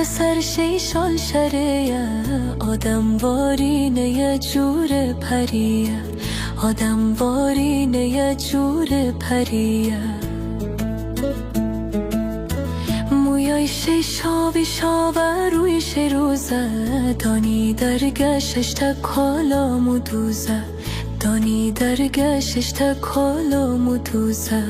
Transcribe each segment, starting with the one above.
سرشی شال شریه آدم وارینه یه جور پریه آدم وارینه یه جور پریه مویای شیشابی شاور روی شروزه دانی درگشش تا کالامو دوزه دانی درگشش تا کالامو دوزه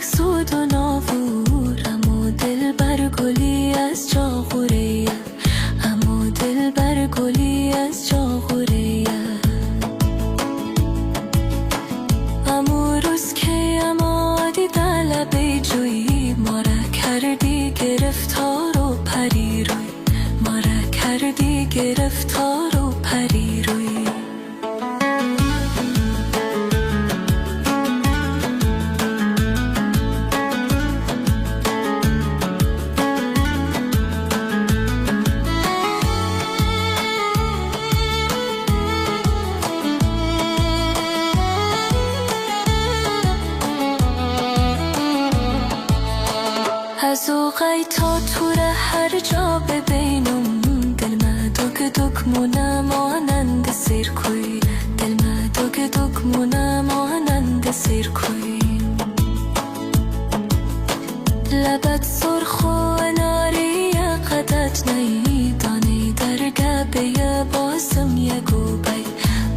سود و نافور امو دل بر گلی از جا خوریه امو دل بر گلی از جا خوریه امو روز که امادی دلبه جویی مارا کردی گرفتار و پری روی مارا کردی گرفتار و پری روی از اوغای تا تور هر جا ببینم دل ما دوک دوک مونه مانند سیر کوی دل ما دوک دوک مونه مانند سیر کوی لبت سرخ و اناری قدت نی دانی در گبه بازم یگو بی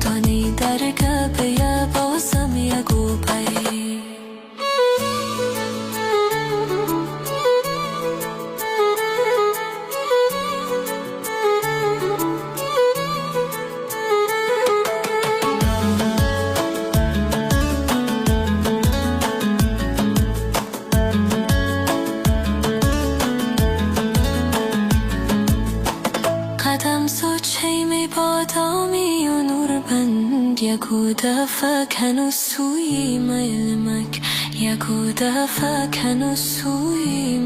دانی در گبه بازم یگو بی قدم سو چیمی بادامی و نور بند یکو دفعه کنو سوی میل مک یکو دفعه کنو سوی